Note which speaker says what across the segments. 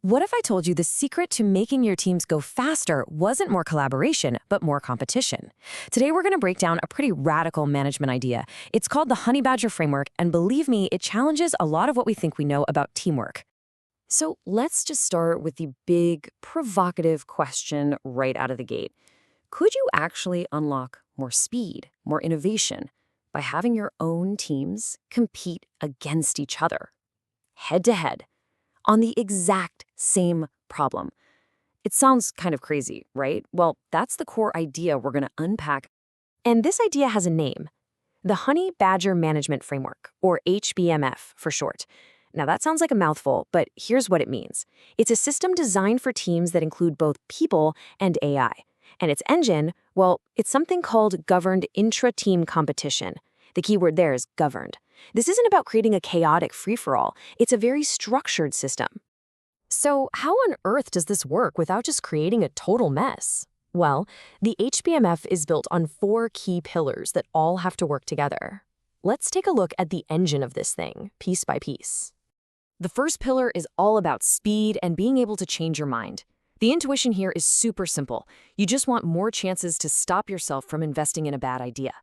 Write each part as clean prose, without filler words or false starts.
Speaker 1: What if I told you the secret to making your teams go faster wasn't more collaboration, but more competition? Today, we're going to break down a pretty radical management idea. It's called the Honey Badger Framework, and believe me, it challenges a lot of what we think we know about teamwork. So let's just start with the big, provocative question right out of the gate. Could you actually unlock more speed, more innovation, by having your own teams compete against each other, head to head, on the exact same problem? It sounds kind of crazy, right? Well, that's the core idea we're going to unpack. And this idea has a name: the Honey Badger Management Framework, or HBMF for short. Now, that sounds like a mouthful, but here's what it means. It's a system designed for teams that include both people and AI. And its engine, well, it's something called governed intra-team competition. The key word there is governed. This isn't about creating a chaotic free-for-all. It's a very structured system. So how on earth does this work without just creating a total mess? Well, the HBMF is built on 4 key pillars that all have to work together. Let's take a look at the engine of this thing, piece by piece. The first pillar is all about speed and being able to change your mind. The intuition here is super simple. You just want more chances to stop yourself from investing in a bad idea.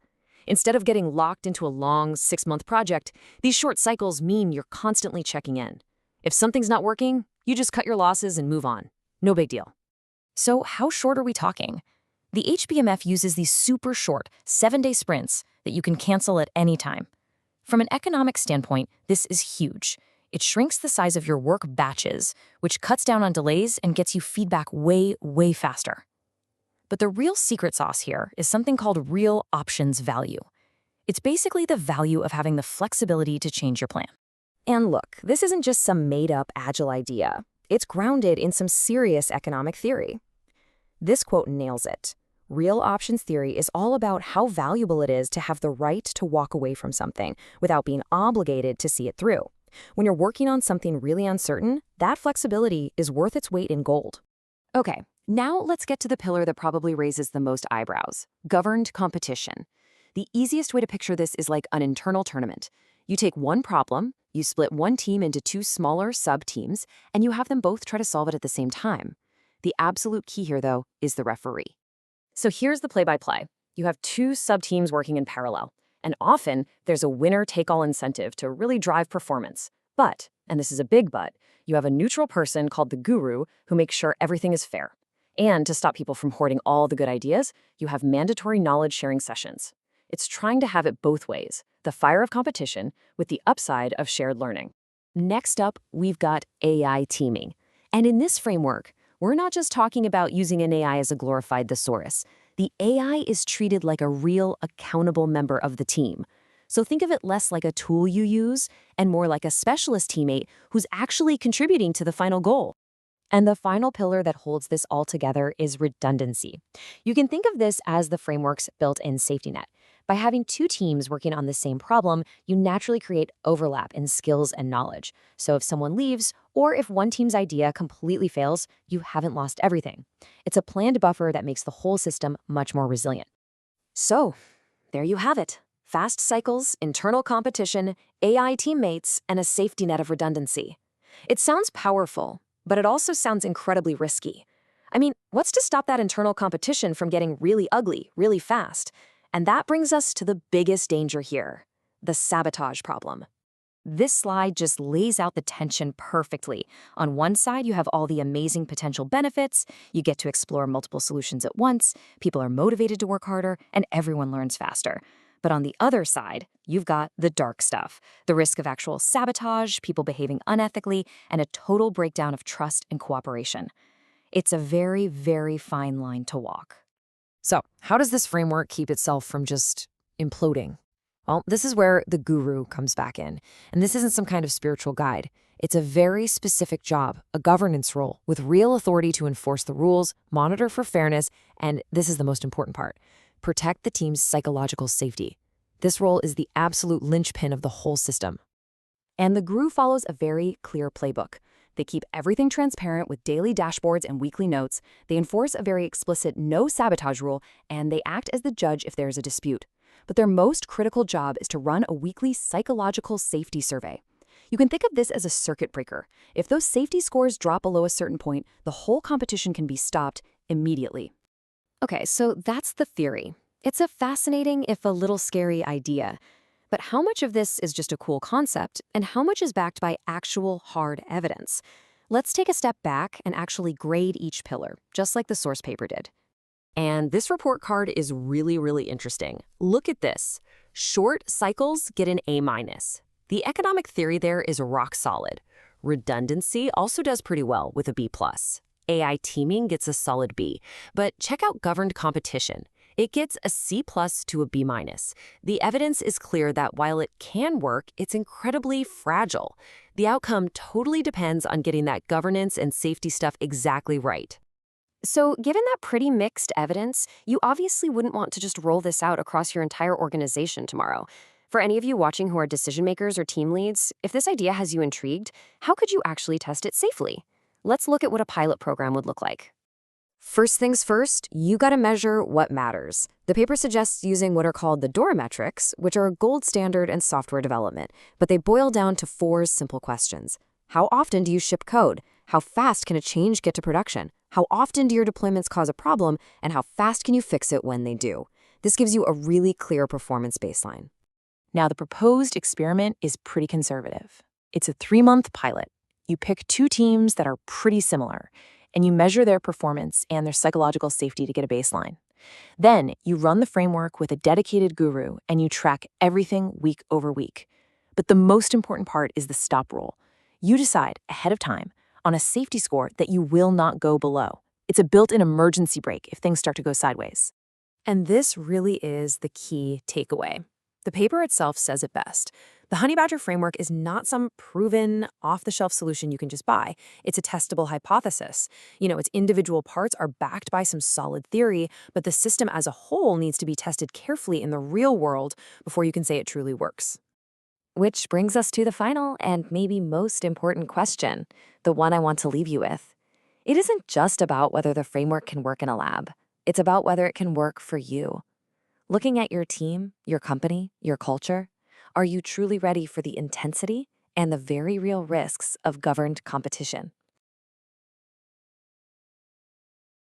Speaker 1: Instead of getting locked into a long 6-month project, these short cycles mean you're constantly checking in. If something's not working, you just cut your losses and move on. No big deal. So how short are we talking? The HBMF uses these super short 7-day sprints that you can cancel at any time. From an economic standpoint, this is huge. It shrinks the size of your work batches, which cuts down on delays and gets you feedback way, way faster. But the real secret sauce here is something called real options value. It's basically the value of having the flexibility to change your plan. And look, this isn't just some made-up Agile idea. It's grounded in some serious economic theory. This quote nails it. Real options theory is all about how valuable it is to have the right to walk away from something without being obligated to see it through. When you're working on something really uncertain, that flexibility is worth its weight in gold. Okay, now let's get to the pillar that probably raises the most eyebrows: governed competition. The easiest way to picture this is like an internal tournament. You take one problem, you split one team into 2 smaller sub-teams, and you have them both try to solve it at the same time. The absolute key here, though, is the referee. So here's the play-by-play. You have 2 sub-teams working in parallel, and often there's a winner-take-all incentive to really drive performance. But, and this is a big but, you have a neutral person called the guru who makes sure everything is fair. And to stop people from hoarding all the good ideas, you have mandatory knowledge-sharing sessions. It's trying to have it both ways, the fire of competition with the upside of shared learning. Next up, we've got AI teaming. And in this framework, we're not just talking about using an AI as a glorified thesaurus. The AI is treated like a real, accountable member of the team. So think of it less like a tool you use and more like a specialist teammate who's actually contributing to the final goal. And the final pillar that holds this all together is redundancy. You can think of this as the framework's built-in safety net. By having 2 teams working on the same problem, you naturally create overlap in skills and knowledge. So if someone leaves, or if one team's idea completely fails, you haven't lost everything. It's a planned buffer that makes the whole system much more resilient. So, there you have it. Fast cycles, internal competition, AI teammates, and a safety net of redundancy. It sounds powerful, but it also sounds incredibly risky. I mean, what's to stop that internal competition from getting really ugly, really fast? And that brings us to the biggest danger here: the sabotage problem. This slide just lays out the tension perfectly. On one side, you have all the amazing potential benefits. You get to explore multiple solutions at once, people are motivated to work harder, and everyone learns faster. But on the other side, you've got the dark stuff: the risk of actual sabotage, people behaving unethically, and a total breakdown of trust and cooperation. It's a very, very fine line to walk. So, how does this framework keep itself from just imploding? Well, this is where the guru comes back in. And this isn't some kind of spiritual guide. It's a very specific job, a governance role, with real authority to enforce the rules, monitor for fairness, and this is the most important part: protect the team's psychological safety. This role is the absolute linchpin of the whole system. And the guru follows a very clear playbook. They keep everything transparent with daily dashboards and weekly notes. They enforce a very explicit no sabotage rule, and they act as the judge if there's a dispute. But their most critical job is to run a weekly psychological safety survey.
Speaker 2: You can think of this as a circuit breaker. If those safety scores drop below a certain point, the whole competition can be stopped immediately.
Speaker 1: Okay, so that's the theory. It's a fascinating, if a little scary idea. But how much of this is just a cool concept, and how much is backed by actual hard evidence? Let's take a step back and actually grade each pillar, just like the source paper did. And this report card is really, really interesting. Look at this. Short cycles get an A-. The economic theory there is rock solid. Redundancy also does pretty well with a B+. AI teaming gets a solid B. But check out governed competition. It gets a C+ to a B-. The evidence is clear that while it can work, it's incredibly fragile. The outcome totally depends on getting that governance and safety stuff exactly right. So, given that pretty mixed evidence, you obviously wouldn't want to just roll this out across your entire organization tomorrow. For any of you watching who are decision makers or team leads, if this idea has you intrigued, how could you actually test it safely? Let's look at what a pilot program would look like. First things first, you gotta measure what matters. The paper suggests using what are called the DORA metrics, which are a gold standard in software development, but they boil down to 4 simple questions. How often do you ship code? How fast can a change get to production? How often do your deployments cause a problem? And how fast can you fix it when they do? This gives you a really clear performance baseline.
Speaker 3: Now, the proposed experiment is pretty conservative. It's a 3-month pilot. You pick 2 teams that are pretty similar, and you measure their performance and their psychological safety to get a baseline. Then, you run the framework with a dedicated guru, and you track everything week over week. But the most important part is the stop rule. You decide ahead of time on a safety score that you will not go below. It's a built-in emergency brake if things start to go sideways.
Speaker 1: And this really is the key takeaway. The paper itself says it best. The Honey Badger framework is not some proven, off-the-shelf solution you can just buy. It's a testable hypothesis. Its individual parts are backed by some solid theory, but the system as a whole needs to be tested carefully in the real world before you can say it truly works. Which brings us to the final and maybe most important question, the one I want to leave you with. It isn't just about whether the framework can work in a lab. It's about whether it can work for you. Looking at your team, your company, your culture, are you truly ready for the intensity and the very real risks of governed competition?